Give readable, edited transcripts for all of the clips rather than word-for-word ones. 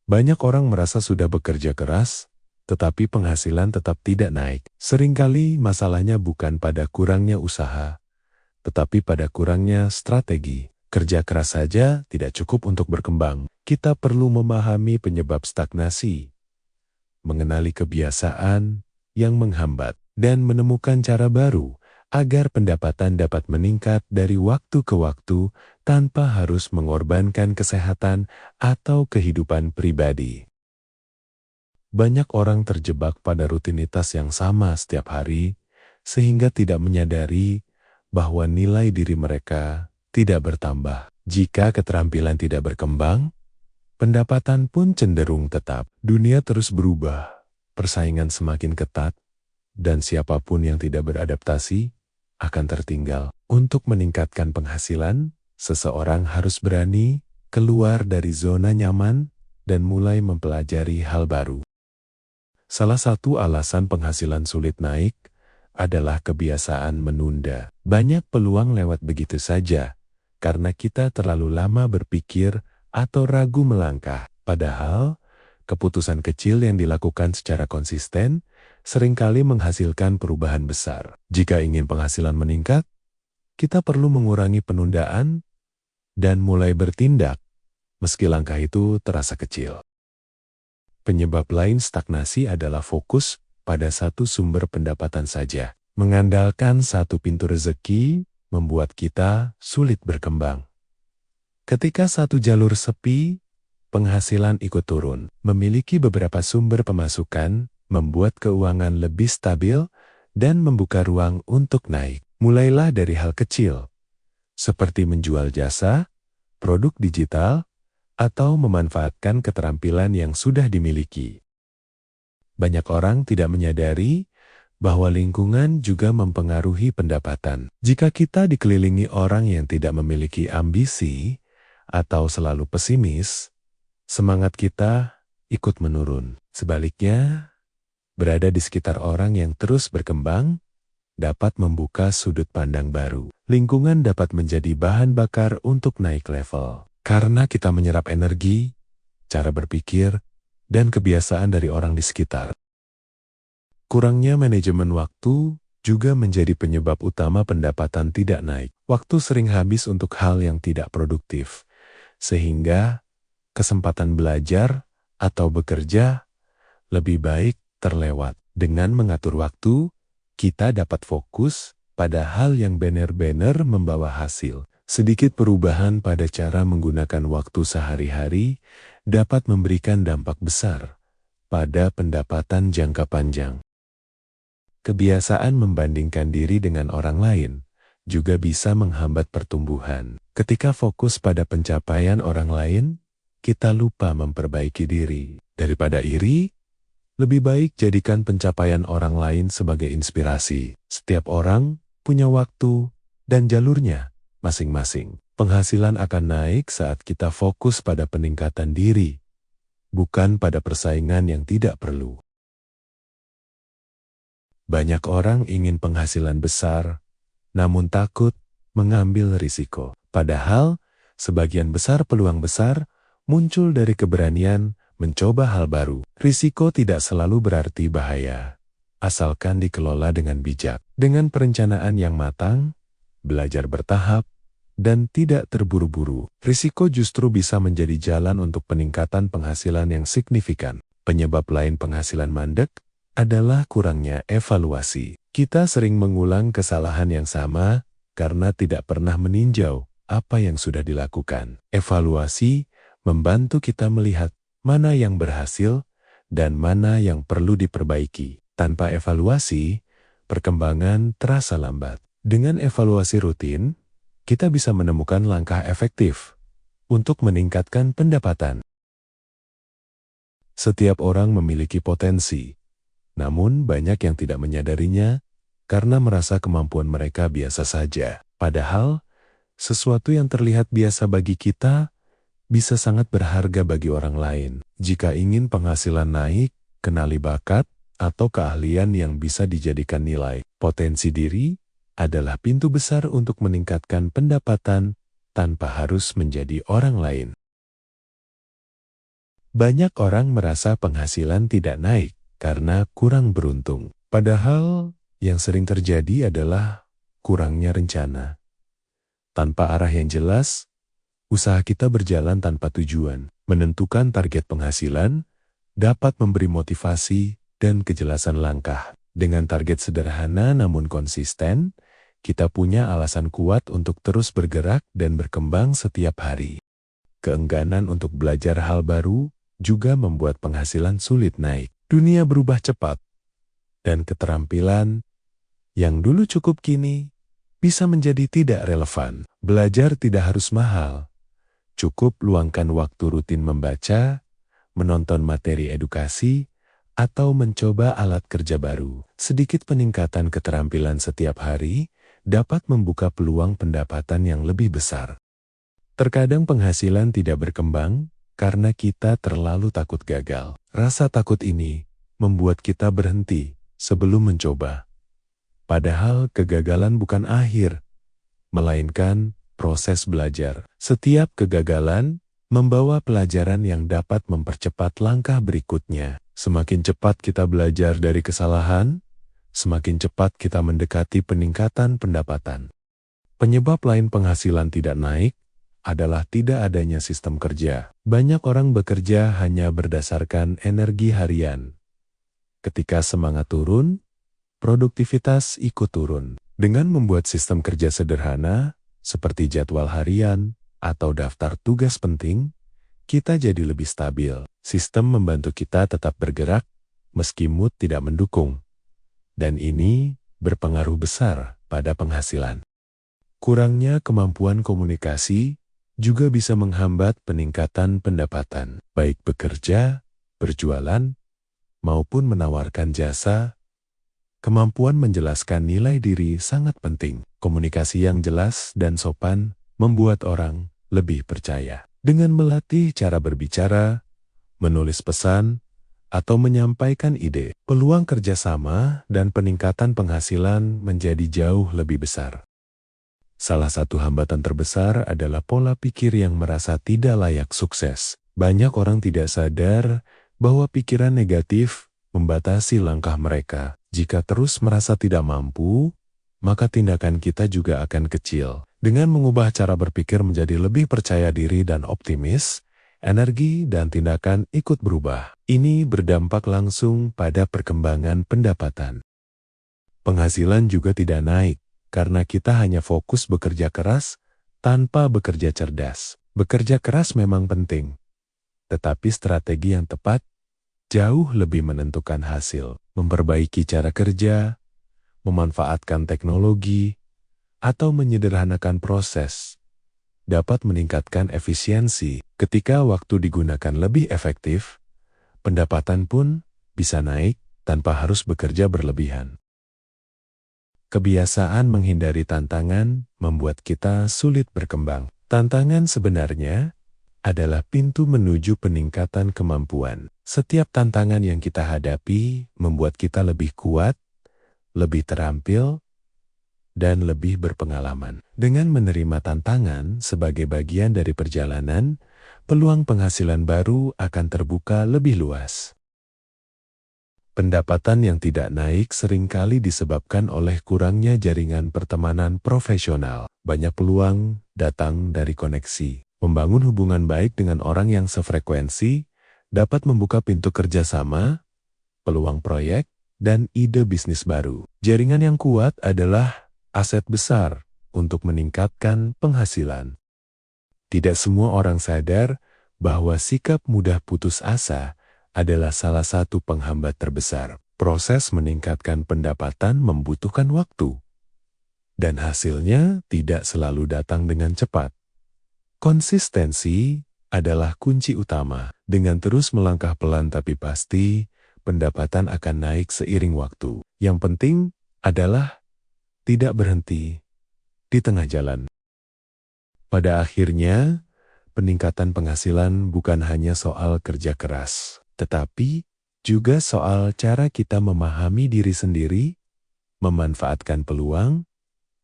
Banyak orang merasa sudah bekerja keras, tetapi penghasilan tetap tidak naik. Seringkali masalahnya bukan pada kurangnya usaha, tetapi pada kurangnya strategi. Kerja keras saja tidak cukup untuk berkembang. Kita perlu memahami penyebab stagnasi, mengenali kebiasaan yang menghambat, dan menemukan cara baru agar pendapatan dapat meningkat dari waktu ke waktu tanpa harus mengorbankan kesehatan atau kehidupan pribadi. Banyak orang terjebak pada rutinitas yang sama setiap hari, sehingga tidak menyadari bahwa nilai diri mereka tidak bertambah. Jika keterampilan tidak berkembang, pendapatan pun cenderung tetap. Dunia terus berubah, persaingan semakin ketat, dan siapapun yang tidak beradaptasi akan tertinggal. Untuk meningkatkan penghasilan, seseorang harus berani keluar dari zona nyaman dan mulai mempelajari hal baru. Salah satu alasan penghasilan sulit naik adalah kebiasaan menunda. Banyak peluang lewat begitu saja, karena kita terlalu lama berpikir atau ragu melangkah. Padahal, keputusan kecil yang dilakukan secara konsisten seringkali menghasilkan perubahan besar. Jika ingin penghasilan meningkat, kita perlu mengurangi penundaan dan mulai bertindak, meski langkah itu terasa kecil. Penyebab lain stagnasi adalah fokus pada satu sumber pendapatan saja. Mengandalkan satu pintu rezeki membuat kita sulit berkembang. Ketika satu jalur sepi, penghasilan ikut turun. Memiliki beberapa sumber pemasukan membuat keuangan lebih stabil dan membuka ruang untuk naik. Mulailah dari hal kecil, seperti menjual jasa, produk digital, atau memanfaatkan keterampilan yang sudah dimiliki. Banyak orang tidak menyadari bahwa lingkungan juga mempengaruhi pendapatan. Jika kita dikelilingi orang yang tidak memiliki ambisi atau selalu pesimis, semangat kita ikut menurun. Sebaliknya, berada di sekitar orang yang terus berkembang dapat membuka sudut pandang baru. Lingkungan dapat menjadi bahan bakar untuk naik level. Karena kita menyerap energi, cara berpikir, dan kebiasaan dari orang di sekitar. Kurangnya manajemen waktu juga menjadi penyebab utama pendapatan tidak naik. Waktu sering habis untuk hal yang tidak produktif, sehingga kesempatan belajar atau bekerja lebih baik terlewat. Dengan mengatur waktu, kita dapat fokus pada hal yang benar-benar membawa hasil. Sedikit perubahan pada cara menggunakan waktu sehari-hari dapat memberikan dampak besar pada pendapatan jangka panjang. Kebiasaan membandingkan diri dengan orang lain juga bisa menghambat pertumbuhan. Ketika fokus pada pencapaian orang lain, kita lupa memperbaiki diri. Daripada iri, lebih baik jadikan pencapaian orang lain sebagai inspirasi. Setiap orang punya waktu dan jalurnya masing-masing. Penghasilan akan naik saat kita fokus pada peningkatan diri, bukan pada persaingan yang tidak perlu. Banyak orang ingin penghasilan besar, namun takut mengambil risiko. Padahal, sebagian besar peluang besar muncul dari keberanian mencoba hal baru. Risiko tidak selalu berarti bahaya, asalkan dikelola dengan bijak. Dengan perencanaan yang matang, belajar bertahap, dan tidak terburu-buru, risiko justru bisa menjadi jalan untuk peningkatan penghasilan yang signifikan. Penyebab lain penghasilan mandek adalah kurangnya evaluasi. Kita sering mengulang kesalahan yang sama karena tidak pernah meninjau apa yang sudah dilakukan. Evaluasi membantu kita melihat mana yang berhasil dan mana yang perlu diperbaiki. Tanpa evaluasi, perkembangan terasa lambat. Dengan evaluasi rutin, kita bisa menemukan langkah efektif untuk meningkatkan pendapatan. Setiap orang memiliki potensi, namun banyak yang tidak menyadarinya karena merasa kemampuan mereka biasa saja. Padahal, sesuatu yang terlihat biasa bagi kita bisa sangat berharga bagi orang lain. Jika ingin penghasilan naik, kenali bakat atau keahlian yang bisa dijadikan nilai. Potensi diri adalah pintu besar untuk meningkatkan pendapatan tanpa harus menjadi orang lain. Banyak orang merasa penghasilan tidak naik karena kurang beruntung. Padahal yang sering terjadi adalah kurangnya rencana. Tanpa arah yang jelas, usaha kita berjalan tanpa tujuan. Menentukan target penghasilan dapat memberi motivasi dan kejelasan langkah. Dengan target sederhana namun konsisten, kita punya alasan kuat untuk terus bergerak dan berkembang setiap hari. Keengganan untuk belajar hal baru juga membuat penghasilan sulit naik. Dunia berubah cepat, dan keterampilan yang dulu cukup kini bisa menjadi tidak relevan. Belajar tidak harus mahal. Cukup luangkan waktu rutin membaca, menonton materi edukasi, atau mencoba alat kerja baru. Sedikit peningkatan keterampilan setiap hari dapat membuka peluang pendapatan yang lebih besar. Terkadang penghasilan tidak berkembang karena kita terlalu takut gagal. Rasa takut ini membuat kita berhenti sebelum mencoba. Padahal kegagalan bukan akhir, melainkan proses belajar. Setiap kegagalan membawa pelajaran yang dapat mempercepat langkah berikutnya. Semakin cepat kita belajar dari kesalahan, semakin cepat kita mendekati peningkatan pendapatan. Penyebab lain penghasilan tidak naik adalah tidak adanya sistem kerja. Banyak orang bekerja hanya berdasarkan energi harian. Ketika semangat turun, produktivitas ikut turun. Dengan membuat sistem kerja sederhana, seperti jadwal harian atau daftar tugas penting, kita jadi lebih stabil. Sistem membantu kita tetap bergerak meski mood tidak mendukung. Dan ini berpengaruh besar pada penghasilan. Kurangnya kemampuan komunikasi juga bisa menghambat peningkatan pendapatan, baik bekerja, berjualan, maupun menawarkan jasa. Kemampuan menjelaskan nilai diri sangat penting. Komunikasi yang jelas dan sopan membuat orang lebih percaya. Dengan melatih cara berbicara, menulis pesan, atau menyampaikan ide, peluang kerjasama dan peningkatan penghasilan menjadi jauh lebih besar. Salah satu hambatan terbesar adalah pola pikir yang merasa tidak layak sukses. Banyak orang tidak sadar bahwa pikiran negatif membatasi langkah mereka. Jika terus merasa tidak mampu, maka tindakan kita juga akan kecil. Dengan mengubah cara berpikir menjadi lebih percaya diri dan optimis, energi dan tindakan ikut berubah. Ini berdampak langsung pada perkembangan pendapatan. Penghasilan juga tidak naik karena kita hanya fokus bekerja keras tanpa bekerja cerdas. Bekerja keras memang penting, tetapi strategi yang tepat jauh lebih menentukan hasil. Memperbaiki cara kerja, memanfaatkan teknologi, atau menyederhanakan proses dapat meningkatkan efisiensi. Ketika waktu digunakan lebih efektif, pendapatan pun bisa naik tanpa harus bekerja berlebihan. Kebiasaan menghindari tantangan membuat kita sulit berkembang. Tantangan sebenarnya adalah pintu menuju peningkatan kemampuan. Setiap tantangan yang kita hadapi membuat kita lebih kuat, lebih terampil, dan lebih berpengalaman. Dengan menerima tantangan sebagai bagian dari perjalanan, peluang penghasilan baru akan terbuka lebih luas. Pendapatan yang tidak naik seringkali disebabkan oleh kurangnya jaringan pertemanan profesional. Banyak peluang datang dari koneksi. Membangun hubungan baik dengan orang yang sefrekuensi dapat membuka pintu kerjasama, peluang proyek, dan ide bisnis baru. Jaringan yang kuat adalah aset besar untuk meningkatkan penghasilan. Tidak semua orang sadar bahwa sikap mudah putus asa adalah salah satu penghambat terbesar. Proses meningkatkan pendapatan membutuhkan waktu, dan hasilnya tidak selalu datang dengan cepat. Konsistensi adalah kunci utama. Dengan terus melangkah pelan tapi pasti, pendapatan akan naik seiring waktu. Yang penting adalah tidak berhenti di tengah jalan. Pada akhirnya, peningkatan penghasilan bukan hanya soal kerja keras, tetapi juga soal cara kita memahami diri sendiri, memanfaatkan peluang,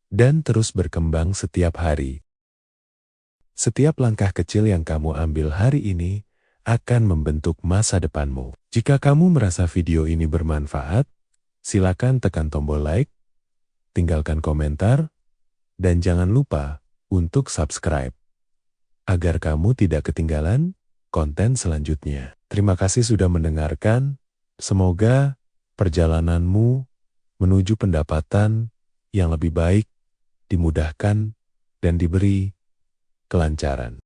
dan terus berkembang setiap hari. Setiap langkah kecil yang kamu ambil hari ini akan membentuk masa depanmu. Jika kamu merasa video ini bermanfaat, silakan tekan tombol like, tinggalkan komentar, dan jangan lupa untuk subscribe, agar kamu tidak ketinggalan konten selanjutnya. Terima kasih sudah mendengarkan. Semoga perjalananmu menuju pendapatan yang lebih baik dimudahkan dan diberi kelancaran.